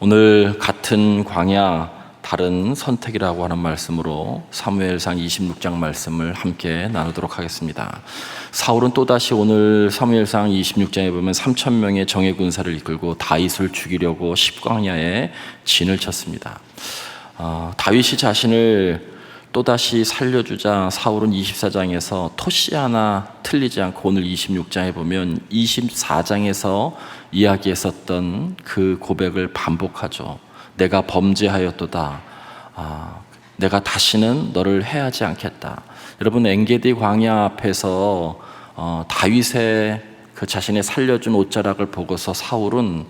오늘 같은 광야 다른 선택이라고 하는 말씀으로 사무엘상 26장 말씀을 함께 나누도록 하겠습니다. 사울은 또다시 오늘 사무엘상 26장에 보면 3,000명의 정예 군사를 이끌고 다윗을 죽이려고 십광야에 진을 쳤습니다. 다윗이 자신을 또다시 살려주자 사울은 24장에서 토씨 하나 틀리지 않고 오늘 26장에 보면 24장에서 이야기했었던 그 고백을 반복하죠. 내가 범죄하였도다. 내가 다시는 너를 해하지 않겠다. 여러분, 엔게디 광야 앞에서 다윗의 그 자신의 살려준 옷자락을 보고서 사울은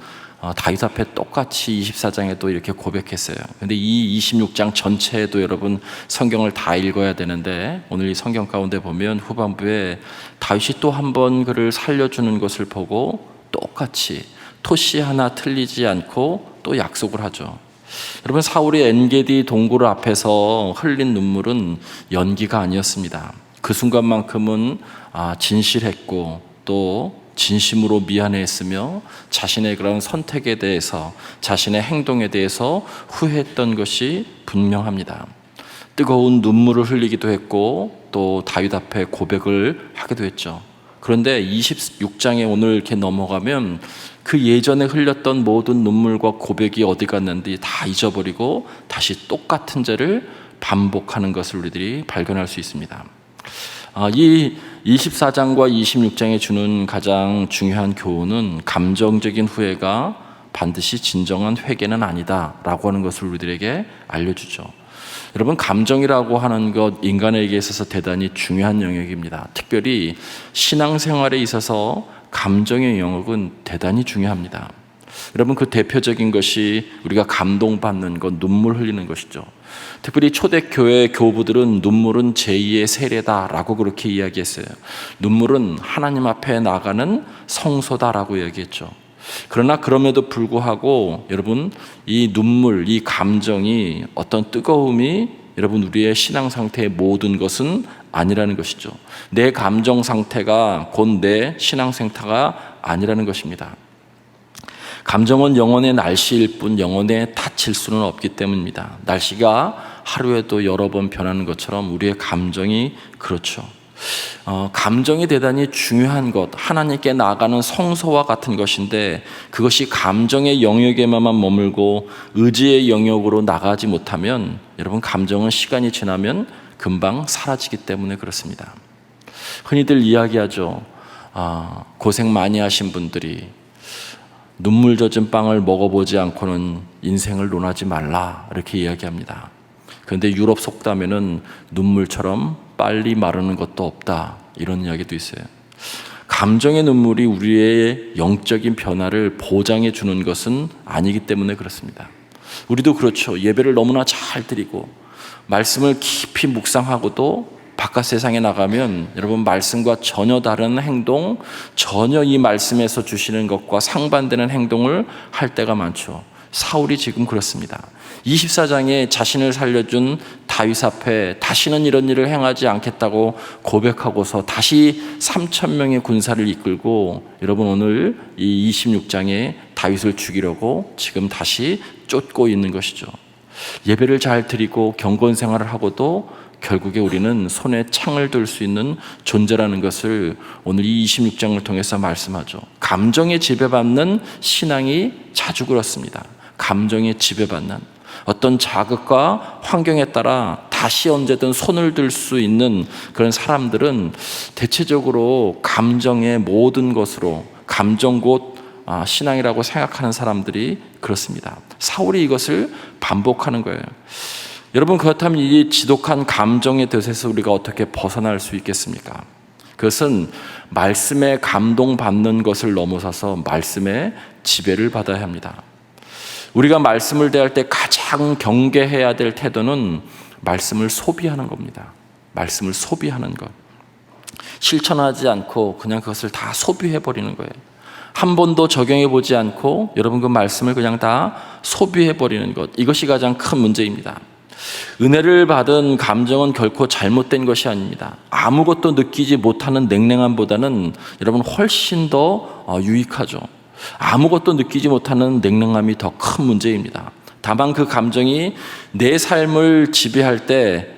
다윗 앞에 똑같이 24장에도 이렇게 고백했어요. 근데 이 26장 전체에도 여러분 성경을 다 읽어야 되는데 오늘 이 성경 가운데 보면 후반부에 다윗이 또 한 번 그를 살려주는 것을 보고 똑같이 토씨 하나 틀리지 않고 또 약속을 하죠. 여러분, 사울이 엔게디 동굴 앞에서 흘린 눈물은 연기가 아니었습니다. 그 순간만큼은 진실했고 또 진심으로 미안해했으며 자신의 그런 선택에 대해서, 자신의 행동에 대해서 후회했던 것이 분명합니다. 뜨거운 눈물을 흘리기도 했고 또 다윗 앞에 고백을 하기도 했죠. 그런데 26장에 오늘 이렇게 넘어가면 그 예전에 흘렸던 모든 눈물과 고백이 어디 갔는지 다 잊어버리고 다시 똑같은 죄를 반복하는 것을 우리들이 발견할 수 있습니다. 이 24장과 26장에 주는 가장 중요한 교훈은 감정적인 후회가 반드시 진정한 회개는 아니다라고 하는 것을 우리들에게 알려주죠. 여러분, 감정이라고 하는 것 인간에게 있어서 대단히 중요한 영역입니다. 특별히 신앙생활에 있어서 감정의 영역은 대단히 중요합니다. 여러분, 그 대표적인 것이 우리가 감동받는 것, 눈물 흘리는 것이죠. 특별히 초대교회 교부들은 눈물은 제2의 세례다라고 그렇게 이야기했어요. 눈물은 하나님 앞에 나가는 성소다라고 얘기했죠. 그러나 그럼에도 불구하고 여러분, 이 눈물, 이 감정이 어떤 뜨거움이 여러분 우리의 신앙 상태의 모든 것은 아니라는 것이죠. 내 감정 상태가 곧 내 신앙 상태가 아니라는 것입니다. 감정은 영혼의 날씨일 뿐 영혼에 닫힐 수는 없기 때문입니다. 날씨가 하루에도 여러 번 변하는 것처럼 우리의 감정이 그렇죠. 감정이 대단히 중요한 것, 하나님께 나아가는 성소와 같은 것인데 그것이 감정의 영역에만 머물고 의지의 영역으로 나가지 못하면 여러분, 감정은 시간이 지나면 금방 사라지기 때문에 그렇습니다. 흔히들 이야기하죠. 고생 많이 하신 분들이 눈물 젖은 빵을 먹어보지 않고는 인생을 논하지 말라 이렇게 이야기합니다. 그런데 유럽 속담에는 눈물처럼 빨리 마르는 것도 없다 이런 이야기도 있어요. 감정의 눈물이 우리의 영적인 변화를 보장해 주는 것은 아니기 때문에 그렇습니다. 우리도 그렇죠. 예배를 너무나 잘 드리고 말씀을 깊이 묵상하고도 바깥 세상에 나가면 여러분 말씀과 전혀 다른 행동, 전혀 이 말씀에서 주시는 것과 상반되는 행동을 할 때가 많죠. 사울이 지금 그렇습니다. 24장에 자신을 살려준 다윗 앞에 다시는 이런 일을 행하지 않겠다고 고백하고서 다시 3,000명의 군사를 이끌고 여러분 오늘 이 26장에 다윗을 죽이려고 지금 다시 쫓고 있는 것이죠. 예배를 잘 드리고 경건 생활을 하고도 결국에 우리는 손에 창을 들 수 있는 존재라는 것을 오늘 이 26장을 통해서 말씀하죠. 감정에 지배받는 신앙이 자주 그렇습니다. 감정에 지배받는 어떤 자극과 환경에 따라 다시 언제든 손을 들 수 있는 그런 사람들은 대체적으로 감정의 모든 것으로 감정 곧 신앙이라고 생각하는 사람들이 그렇습니다. 사울이 이것을 반복하는 거예요. 여러분, 그렇다면 이 지독한 감정의 덫에서 우리가 어떻게 벗어날 수 있겠습니까? 그것은 말씀에 감동받는 것을 넘어서서 말씀에 지배를 받아야 합니다. 우리가 말씀을 대할 때 가장 경계해야 될 태도는 말씀을 소비하는 겁니다. 말씀을 소비하는 것. 실천하지 않고 그냥 그것을 다 소비해버리는 거예요. 한 번도 적용해보지 않고 여러분 그 말씀을 그냥 다 소비해버리는 것. 이것이 가장 큰 문제입니다. 은혜를 받은 감정은 결코 잘못된 것이 아닙니다. 아무것도 느끼지 못하는 냉랭함보다는 여러분 훨씬 더 유익하죠. 아무것도 느끼지 못하는 냉랭함이 더 큰 문제입니다. 다만 그 감정이 내 삶을 지배할 때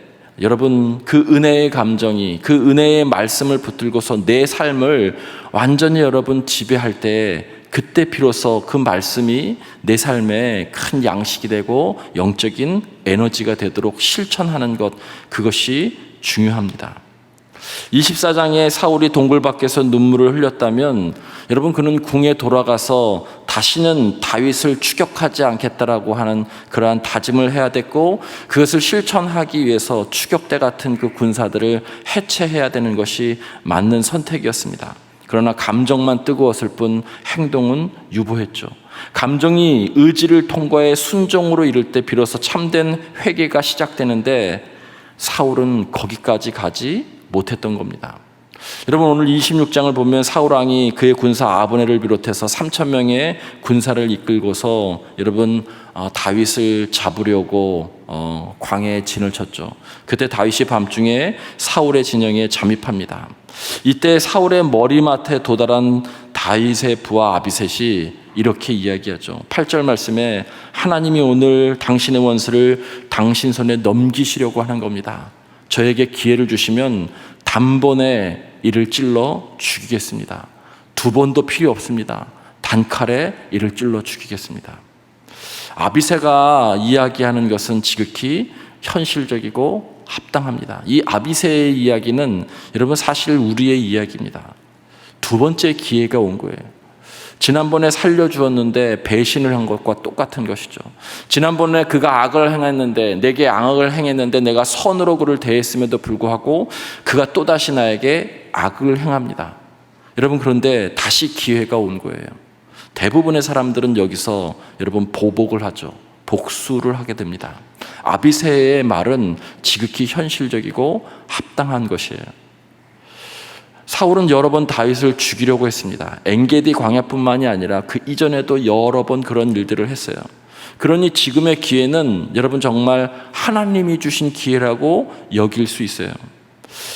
여러분 그 은혜의 감정이 그 은혜의 말씀을 붙들고서 내 삶을 완전히 여러분 지배할 때 그때 비로소 그 말씀이 내 삶에 큰 양식이 되고 영적인 에너지가 되도록 실천하는 것, 그것이 중요합니다. 24장에 사울이 동굴 밖에서 눈물을 흘렸다면 여러분 그는 궁에 돌아가서 다시는 다윗을 추격하지 않겠다라고 하는 그러한 다짐을 해야 됐고, 그것을 실천하기 위해서 추격대 같은 그 군사들을 해체해야 되는 것이 맞는 선택이었습니다. 그러나 감정만 뜨거웠을 뿐 행동은 유보했죠. 감정이 의지를 통과해 순종으로 이를 때 비로소 참된 회개가 시작되는데 사울은 거기까지 가지 못했던 겁니다. 여러분 오늘 26장을 보면 사울 왕이 그의 군사 아브넬을 비롯해서 3,000명의 군사를 이끌고서 여러분 다윗을 잡으려고 광야에 진을 쳤죠. 그때 다윗이 밤중에 사울의 진영에 잠입합니다. 이때 사울의 머리맡에 도달한 다윗의 부하 아비셋이 이렇게 이야기하죠. 8절 말씀에 하나님이 오늘 당신의 원수를 당신 손에 넘기시려고 하는 겁니다. 저에게 기회를 주시면 단번에 이를 찔러 죽이겠습니다. 두 번도 필요 없습니다. 단칼에 이를 찔러 죽이겠습니다. 아비새가 이야기하는 것은 지극히 현실적이고 합당합니다. 이 아비새의 이야기는 여러분 사실 우리의 이야기입니다. 두 번째 기회가 온 거예요. 지난번에 살려주었는데 배신을 한 것과 똑같은 것이죠. 지난번에 그가 악을 행했는데, 내게 악을 행했는데 내가 선으로 그를 대했음에도 불구하고 그가 또다시 나에게 악을 행합니다. 여러분 그런데 다시 기회가 온 거예요. 대부분의 사람들은 여기서 여러분 보복을 하죠. 복수를 하게 됩니다. 아비새의 말은 지극히 현실적이고 합당한 것이에요. 사울은 여러 번 다윗을 죽이려고 했습니다. 엔게디 광야뿐만이 아니라 그 이전에도 여러 번 그런 일들을 했어요. 그러니 지금의 기회는 여러분 정말 하나님이 주신 기회라고 여길 수 있어요.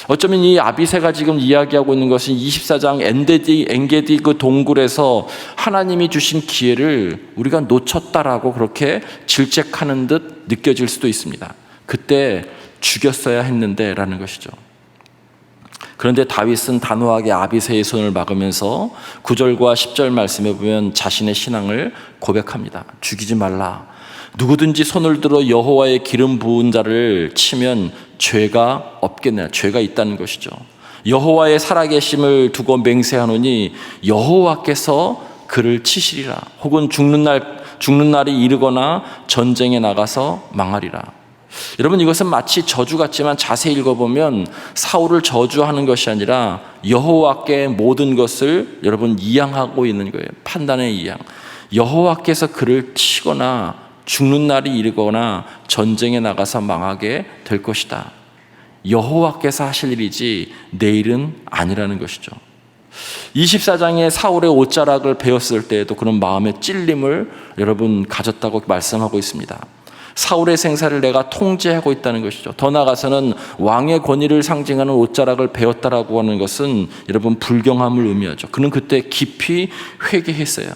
어쩌면 이 아비새가 지금 이야기하고 있는 것은 24장 엔게디 그 동굴에서 하나님이 주신 기회를 우리가 놓쳤다라고 그렇게 질책하는 듯 느껴질 수도 있습니다. 그때 죽였어야 했는데 라는 것이죠. 그런데 다윗은 단호하게 아비새의 손을 막으면서 9절과 10절 말씀에 보면 자신의 신앙을 고백합니다. 죽이지 말라. 누구든지 손을 들어 여호와의 기름 부은 자를 치면 죄가 없겠느냐. 죄가 있다는 것이죠. 여호와의 살아계심을 두고 맹세하노니 여호와께서 그를 치시리라. 혹은 죽는 날이 이르거나 전쟁에 나가서 망하리라. 여러분 이것은 마치 저주 같지만 자세히 읽어보면 사울을 저주하는 것이 아니라 여호와께 모든 것을 여러분 이양하고 있는 거예요. 판단의 이양. 여호와께서 그를 치거나 죽는 날이 이르거나 전쟁에 나가서 망하게 될 것이다. 여호와께서 하실 일이지 내 일은 아니라는 것이죠. 24장에 사울의 옷자락을 베었을 때에도 그런 마음의 찔림을 여러분 가졌다고 말씀하고 있습니다. 사울의 생사를 내가 통제하고 있다는 것이죠. 더 나아가서는 왕의 권위를 상징하는 옷자락을 베었다라고 하는 것은 여러분 불경함을 의미하죠. 그는 그때 깊이 회개했어요.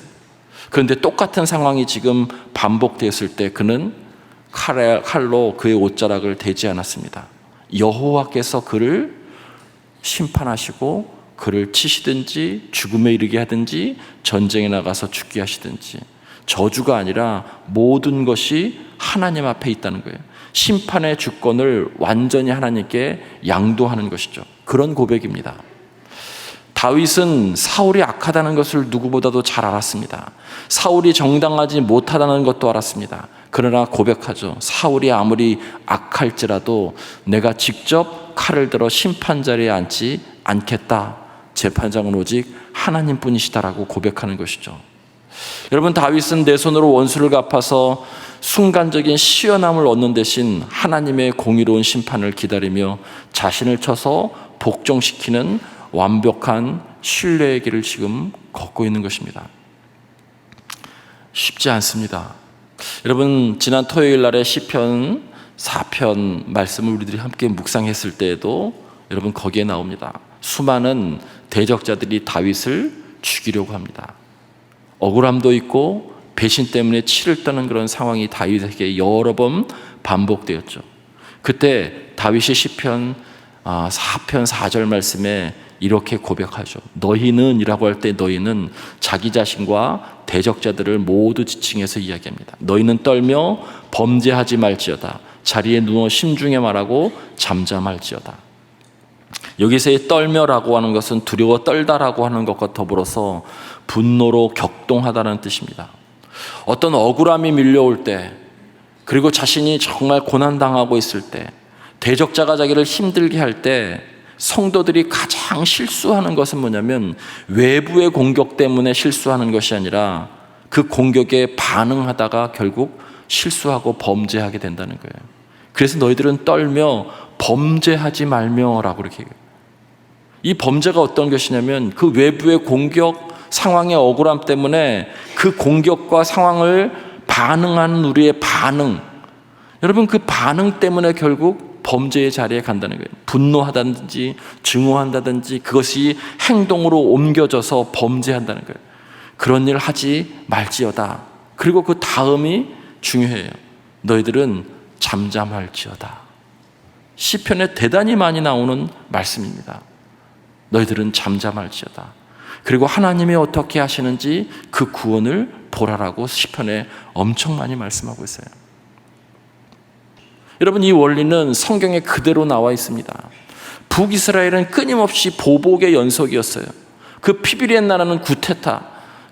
그런데 똑같은 상황이 지금 반복되었을 때 그는 칼로 그의 옷자락을 대지 않았습니다. 여호와께서 그를 심판하시고 그를 치시든지 죽음에 이르게 하든지 전쟁에 나가서 죽게 하시든지, 저주가 아니라 모든 것이 하나님 앞에 있다는 거예요. 심판의 주권을 완전히 하나님께 양도하는 것이죠. 그런 고백입니다. 다윗은 사울이 악하다는 것을 누구보다도 잘 알았습니다. 사울이 정당하지 못하다는 것도 알았습니다. 그러나 고백하죠. 사울이 아무리 악할지라도 내가 직접 칼을 들어 심판 자리에 앉지 않겠다. 재판장은 오직 하나님뿐이시다라고 고백하는 것이죠. 여러분 다윗은 내 손으로 원수를 갚아서 순간적인 시원함을 얻는 대신 하나님의 공의로운 심판을 기다리며 자신을 쳐서 복종시키는 완벽한 신뢰의 길을 지금 걷고 있는 것입니다. 쉽지 않습니다. 여러분 지난 토요일 날에 시편 4편 말씀을 우리들이 함께 묵상했을 때에도 여러분 거기에 나옵니다. 수많은 대적자들이 다윗을 죽이려고 합니다. 억울함도 있고 배신 때문에 치를 떠는 그런 상황이 다윗에게 여러 번 반복되었죠. 그때 다윗이 시편 4편 4절 말씀에 이렇게 고백하죠. 너희는 이라고 할 때 너희는 자기 자신과 대적자들을 모두 지칭해서 이야기합니다. 너희는 떨며 범죄하지 말지어다. 자리에 누워 심중에 말하고 잠잠할지어다. 여기서의 떨며라고 하는 것은 두려워 떨다라고 하는 것과 더불어서 분노로 격동하다는 뜻입니다. 어떤 억울함이 밀려올 때, 그리고 자신이 정말 고난당하고 있을 때, 대적자가 자기를 힘들게 할 때 성도들이 가장 실수하는 것은 뭐냐면 외부의 공격 때문에 실수하는 것이 아니라 그 공격에 반응하다가 결국 실수하고 범죄하게 된다는 거예요. 그래서 너희들은 떨며 범죄하지 말며라고 이렇게 얘기해요. 이 범죄가 어떤 것이냐면 그 외부의 공격, 상황의 억울함 때문에 그 공격과 상황을 반응하는 우리의 반응, 여러분 그 반응 때문에 결국 범죄의 자리에 간다는 거예요. 분노하다든지 증오한다든지 그것이 행동으로 옮겨져서 범죄한다는 거예요. 그런 일 하지 말지어다. 그리고 그 다음이 중요해요. 너희들은 잠잠할지어다. 시편에 대단히 많이 나오는 말씀입니다. 너희들은 잠잠할지어다. 그리고 하나님이 어떻게 하시는지 그 구원을 보라라고 시편에 엄청 많이 말씀하고 있어요. 여러분, 이 원리는 성경에 그대로 나와 있습니다. 북이스라엘은 끊임없이 보복의 연속이었어요. 그 피비리한 나라는 구테타,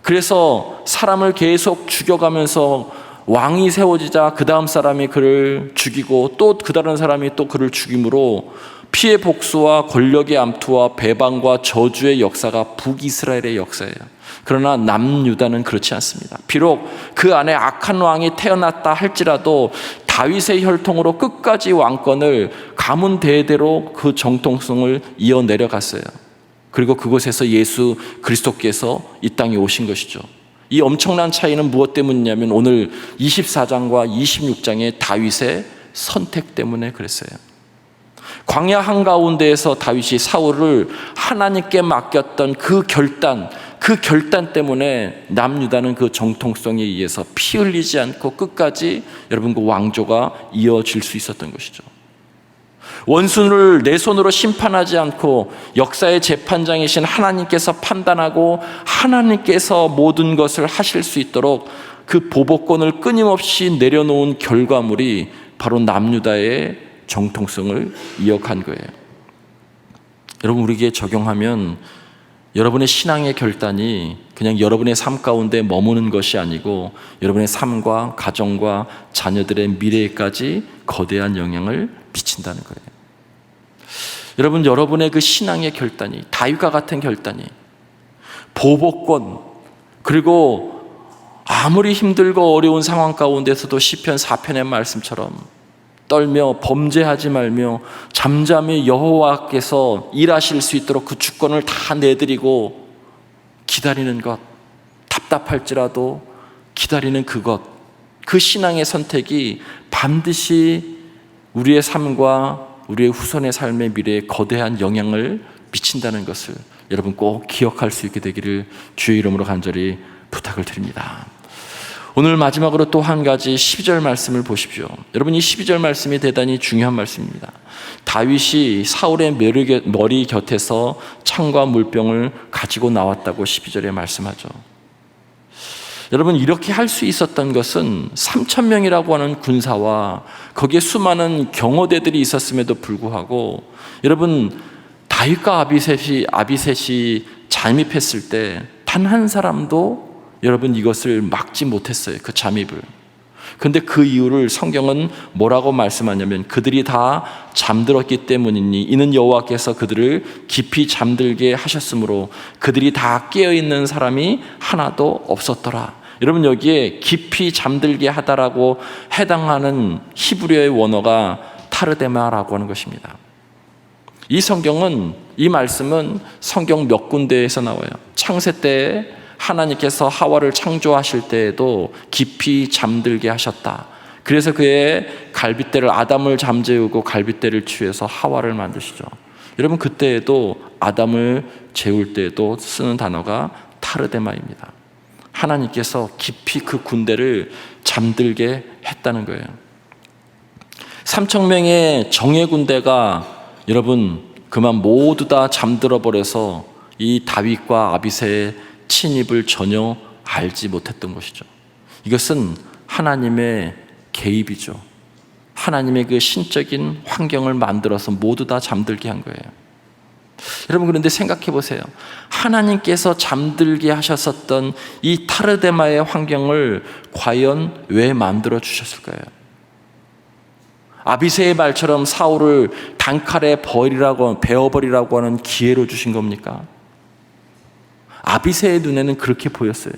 그래서 사람을 계속 죽여가면서 왕이 세워지자 그 다음 사람이 그를 죽이고 또 그 다른 사람이 또 그를 죽임으로 피해 복수와 권력의 암투와 배반과 저주의 역사가 북이스라엘의 역사예요. 그러나 남유다는 그렇지 않습니다. 비록 그 안에 악한 왕이 태어났다 할지라도 다윗의 혈통으로 끝까지 왕권을 가문 대대로 그 정통성을 이어 내려갔어요. 그리고 그곳에서 예수 그리스도께서 이 땅에 오신 것이죠. 이 엄청난 차이는 무엇 때문이냐면 오늘 24장과 26장의 다윗의 선택 때문에 그랬어요. 광야 한가운데에서 다윗이 사울을 하나님께 맡겼던 그 결단 때문에 남유다는 그 정통성에 의해서 피 흘리지 않고 끝까지 여러분 그 왕조가 이어질 수 있었던 것이죠. 원수를 내 손으로 심판하지 않고 역사의 재판장이신 하나님께서 판단하고 하나님께서 모든 것을 하실 수 있도록 그 보복권을 끊임없이 내려놓은 결과물이 바로 남유다의 정통성을 이어간 거예요. 여러분, 우리에게 적용하면 여러분의 신앙의 결단이 그냥 여러분의 삶 가운데 머무는 것이 아니고 여러분의 삶과 가정과 자녀들의 미래에까지 거대한 영향을 미친다는 거예요. 여러분, 여러분의 그 신앙의 결단이, 다윗과 같은 결단이 보복권, 그리고 아무리 힘들고 어려운 상황 가운데서도 시편 4편의 말씀처럼 떨며 범죄하지 말며 잠잠히 여호와께서 일하실 수 있도록 그 주권을 다 내드리고 기다리는 것, 답답할지라도 기다리는 그것, 그 신앙의 선택이 반드시 우리의 삶과 우리의 후손의 삶의 미래에 거대한 영향을 미친다는 것을 여러분 꼭 기억할 수 있게 되기를 주의 이름으로 간절히 부탁을 드립니다. 오늘 마지막으로 또 한 가지 12절 말씀을 보십시오. 여러분, 이 12절 말씀이 대단히 중요한 말씀입니다. 다윗이 사울의 머리 곁에서 창과 물병을 가지고 나왔다고 12절에 말씀하죠. 여러분, 이렇게 할 수 있었던 것은 3,000명이라고 하는 군사와 거기에 수많은 경호대들이 있었음에도 불구하고 여러분, 다윗과 아비셋이 잠입했을 때 단 한 사람도 여러분 이것을 막지 못했어요. 그 잠입을. 근데 그 이유를 성경은 뭐라고 말씀하냐면 그들이 다 잠들었기 때문이니 이는 여호와께서 그들을 깊이 잠들게 하셨으므로 그들이 다 깨어있는 사람이 하나도 없었더라. 여러분, 여기에 깊이 잠들게 하다라고 해당하는 히브리어의 원어가 타르데마라고 하는 것입니다. 이 성경은, 이 말씀은 성경 몇 군데에서 나와요. 창세 때에 하나님께서 하와를 창조하실 때에도 깊이 잠들게 하셨다. 그래서 그의 갈빗대를, 아담을 잠재우고 갈빗대를 취해서 하와를 만드시죠. 여러분, 그때에도 아담을 재울 때에도 쓰는 단어가 타르데마입니다. 하나님께서 깊이 그 군대를 잠들게 했다는 거예요. 3,000명의 정예 군대가 여러분 그만 모두 다 잠들어 버려서 이 다윗과 아비새의 침입을 전혀 알지 못했던 것이죠. 이것은 하나님의 개입이죠. 하나님의 그 신적인 환경을 만들어서 모두 다 잠들게 한 거예요. 여러분, 그런데 생각해 보세요. 하나님께서 잠들게 하셨었던 이 타르데마의 환경을 과연 왜 만들어 주셨을까요? 아비새의 말처럼 사울을 단칼에 베어버리라고 하는 기회로 주신 겁니까? 아비새의 눈에는 그렇게 보였어요.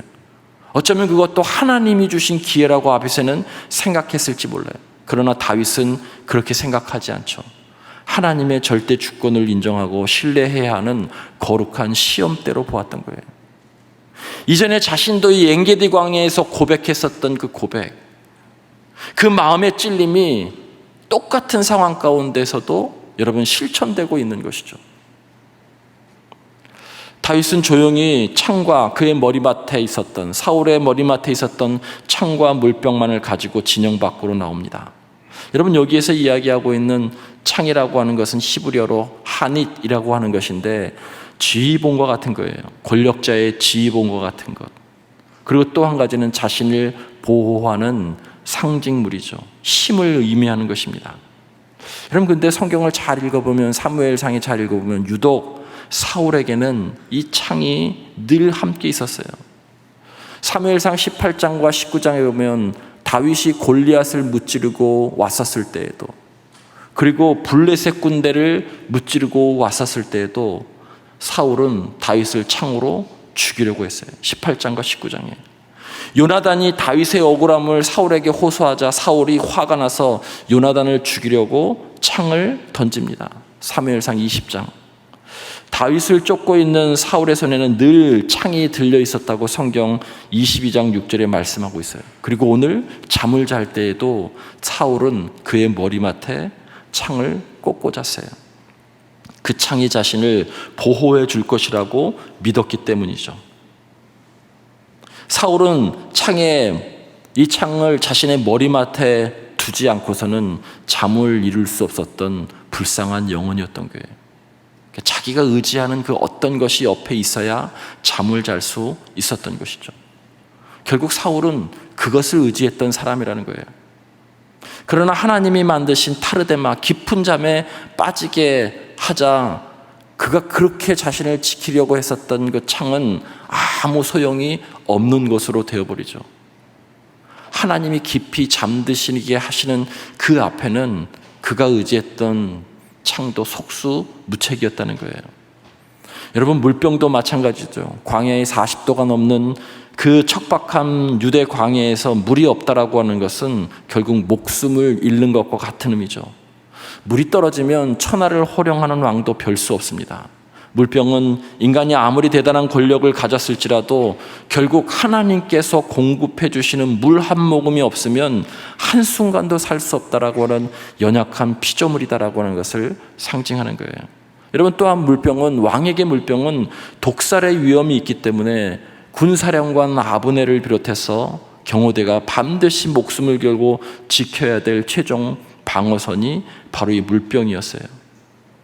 어쩌면 그것도 하나님이 주신 기회라고 아비새는 생각했을지 몰라요. 그러나 다윗은 그렇게 생각하지 않죠. 하나님의 절대 주권을 인정하고 신뢰해야 하는 거룩한 시험대로 보았던 거예요. 이전에 자신도 이 엔게디 광야에서 고백했었던 그 고백, 그 마음의 찔림이 똑같은 상황 가운데서도 여러분 실천되고 있는 것이죠. 다윗은 조용히 창과 그의 머리맡에 있었던, 사울의 머리맡에 있었던 창과 물병만을 가지고 진영 밖으로 나옵니다. 여러분, 여기에서 이야기하고 있는 창이라고 하는 것은 히브리어로 하닛이라고 하는 것인데 지휘봉과 같은 거예요. 권력자의 지휘봉과 같은 것. 그리고 또 한 가지는 자신을 보호하는 상징물이죠. 힘을 의미하는 것입니다. 여러분, 근데 성경을 잘 읽어보면, 사무엘상에 잘 읽어보면 유독 사울에게는 이 창이 늘 함께 있었어요. 사무엘상 18장과 19장에 보면 다윗이 골리앗을 무찌르고 왔었을 때에도, 그리고 블레셋 군대를 무찌르고 왔었을 때에도 사울은 다윗을 창으로 죽이려고 했어요. 18장과 19장에. 요나단이 다윗의 억울함을 사울에게 호소하자 사울이 화가 나서 요나단을 죽이려고 창을 던집니다. 사무엘상 20장. 다윗을 쫓고 있는 사울의 손에는 늘 창이 들려 있었다고 성경 22장 6절에 말씀하고 있어요. 그리고 오늘 잠을 잘 때에도 사울은 그의 머리맡에 창을 꼭 꽂았어요. 그 창이 자신을 보호해 줄 것이라고 믿었기 때문이죠. 사울은 이 창을 자신의 머리맡에 두지 않고서는 잠을 이룰 수 없었던 불쌍한 영혼이었던 거예요. 자기가 의지하는 그 어떤 것이 옆에 있어야 잠을 잘 수 있었던 것이죠. 결국 사울은 그것을 의지했던 사람이라는 거예요. 그러나 하나님이 만드신 타르데마, 깊은 잠에 빠지게 하자 그가 그렇게 자신을 지키려고 했었던 그 창은 아무 소용이 없는 것으로 되어버리죠. 하나님이 깊이 잠드시게 하시는 그 앞에는 그가 의지했던 창도 속수무책이었다는 거예요. 여러분, 물병도 마찬가지죠. 광야에 40도가 넘는 그 척박한 유대 광야에서 물이 없다라고 하는 것은 결국 목숨을 잃는 것과 같은 의미죠. 물이 떨어지면 천하를 호령하는 왕도 별 수 없습니다. 물병은 인간이 아무리 대단한 권력을 가졌을지라도 결국 하나님께서 공급해 주시는 물 한 모금이 없으면 한순간도 살 수 없다라고 하는 연약한 피조물이다라고 하는 것을 상징하는 거예요. 여러분, 또한 왕에게 물병은 독살의 위험이 있기 때문에 군사령관 아브넬을 비롯해서 경호대가 반드시 목숨을 걸고 지켜야 될 최종 방어선이 바로 이 물병이었어요.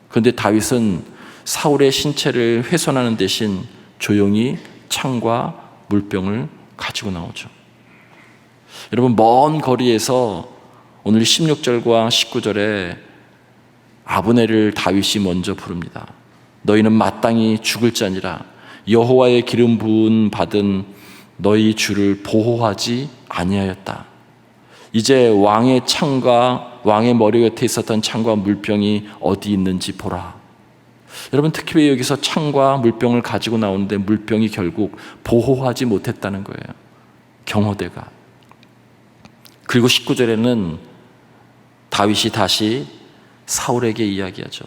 그런데 다윗은 사울의 신체를 훼손하는 대신 조용히 창과 물병을 가지고 나오죠. 여러분, 먼 거리에서 오늘 16절과 19절에 아브넬을 다윗이 먼저 부릅니다. 너희는 마땅히 죽을 자니라. 여호와의 기름 부은 받은 너희 주를 보호하지 아니하였다. 이제 왕의 창과 왕의 머리 곁에 있었던 창과 물병이 어디 있는지 보라. 여러분, 특히 왜 여기서 창과 물병을 가지고 나오는데 물병이 결국 보호하지 못했다는 거예요. 경호대가. 그리고 19절에는 다윗이 다시 사울에게 이야기하죠.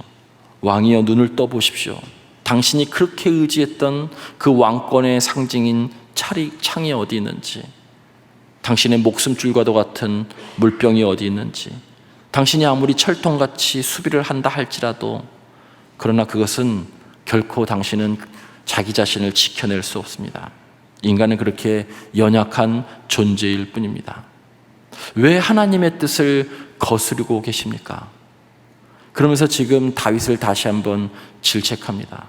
왕이여, 눈을 떠보십시오. 당신이 그렇게 의지했던 그 왕권의 상징인 창이 어디 있는지, 당신의 목숨줄과도 같은 물병이 어디 있는지, 당신이 아무리 철통같이 수비를 한다 할지라도 그러나 그것은 결코 당신은 자기 자신을 지켜낼 수 없습니다. 인간은 그렇게 연약한 존재일 뿐입니다. 왜 하나님의 뜻을 거스르고 계십니까? 그러면서 지금 다윗을 다시 한번 질책합니다.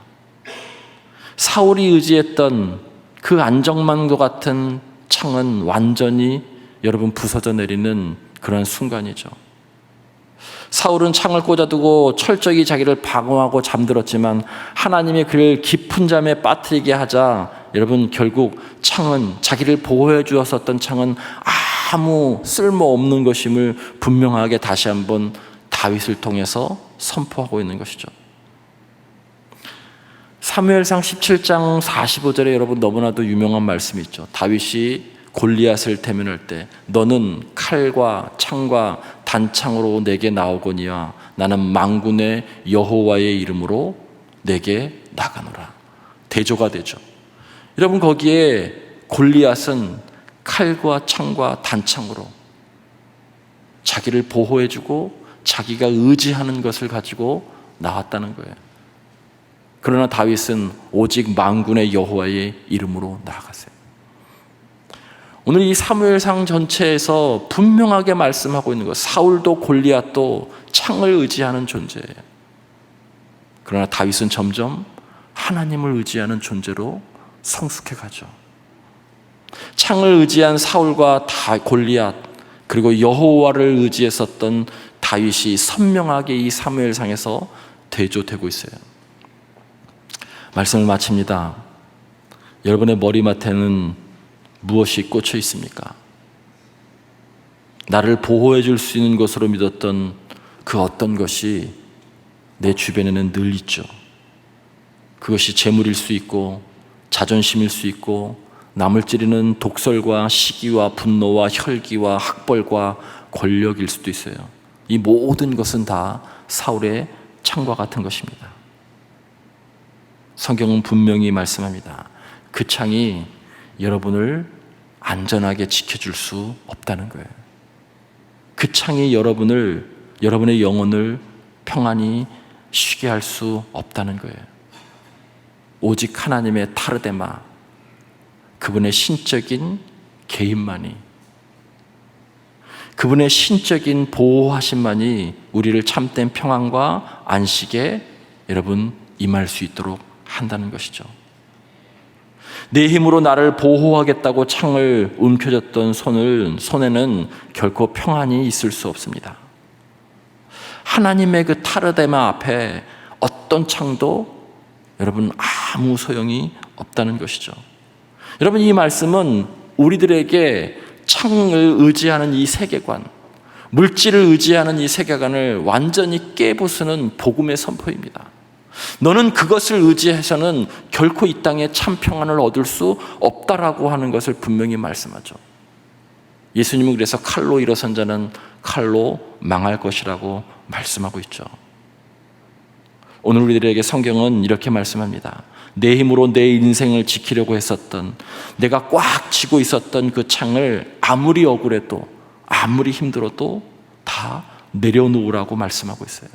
사울이 의지했던 그 안정망도 같은 창은 완전히 여러분 부서져 내리는 그런 순간이죠. 사울은 창을 꽂아두고 철저히 자기를 방어하고 잠들었지만 하나님이 그를 깊은 잠에 빠뜨리게 하자 여러분 결국 창은, 자기를 보호해 주었었던 창은 아무 쓸모없는 것임을 분명하게 다시 한번 다윗을 통해서 선포하고 있는 것이죠. 사무엘상 17장 45절에 여러분 너무나도 유명한 말씀이 있죠. 다윗이 골리앗을 대면할 때 너는 칼과 창과 단창으로 내게 나오거니와 나는 만군의 여호와의 이름으로 내게 나가노라. 대조가 되죠. 여러분 거기에 골리앗은 칼과 창과 단창으로 자기를 보호해주고 자기가 의지하는 것을 가지고 나왔다는 거예요. 그러나 다윗은 오직 만군의 여호와의 이름으로 나아갔어요. 오늘 이 사무엘상 전체에서 분명하게 말씀하고 있는 것, 사울도 골리앗도 창을 의지하는 존재예요. 그러나 다윗은 점점 하나님을 의지하는 존재로 성숙해 가죠. 창을 의지한 사울과 골리앗, 그리고 여호와를 의지했었던 다윗이 선명하게 이 사무엘상에서 대조되고 있어요. 말씀을 마칩니다. 여러분의 머리맡에는 무엇이 꽂혀 있습니까? 나를 보호해 줄 수 있는 것으로 믿었던 그 어떤 것이 내 주변에는 늘 있죠. 그것이 재물일 수 있고 자존심일 수 있고 남을 찌르는 독설과 시기와 분노와 혈기와 학벌과 권력일 수도 있어요. 이 모든 것은 다 사울의 창과 같은 것입니다. 성경은 분명히 말씀합니다. 그 창이 여러분을 안전하게 지켜줄 수 없다는 거예요. 그 창이 여러분의 영혼을 평안히 쉬게 할 수 없다는 거예요. 오직 하나님의 타르데마, 그분의 신적인 개입만이, 그분의 신적인 보호하심만이 우리를 참된 평안과 안식에 여러분 임할 수 있도록 한다는 것이죠. 내 힘으로 나를 보호하겠다고 창을 움켜쥐었던 손에는 결코 평안이 있을 수 없습니다. 하나님의 그 타르데마 앞에 어떤 창도 여러분 아무 소용이 없다는 것이죠. 여러분 이 말씀은 우리들에게 창을 의지하는 이 세계관, 물질을 의지하는 이 세계관을 완전히 깨부수는 복음의 선포입니다. 너는 그것을 의지해서는 결코 이 땅에 참 평안을 얻을 수 없다라고 하는 것을 분명히 말씀하죠. 예수님은 그래서 칼로 일어선 자는 칼로 망할 것이라고 말씀하고 있죠. 오늘 우리들에게 성경은 이렇게 말씀합니다. 내 힘으로 내 인생을 지키려고 했었던, 내가 꽉 쥐고 있었던 그 창을 아무리 억울해도 아무리 힘들어도 다 내려놓으라고 말씀하고 있어요.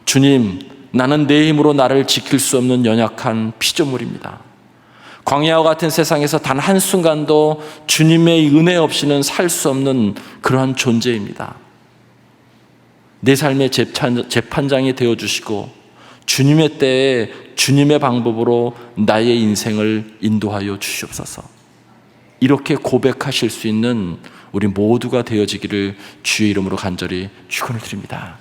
주님, 나는 내 힘으로 나를 지킬 수 없는 연약한 피조물입니다. 광야와 같은 세상에서 단 한순간도 주님의 은혜 없이는 살 수 없는 그러한 존재입니다. 내 삶의 재판장이 되어주시고 주님의 때에 주님의 방법으로 나의 인생을 인도하여 주시옵소서. 이렇게 고백하실 수 있는 우리 모두가 되어지기를 주의 이름으로 간절히 축원을 드립니다.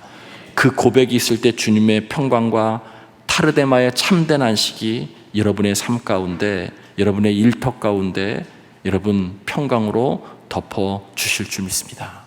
그 고백이 있을 때 주님의 평강과 타르데마의 참된 안식이 여러분의 삶 가운데, 여러분의 일터 가운데 여러분 평강으로 덮어 주실 줄 믿습니다.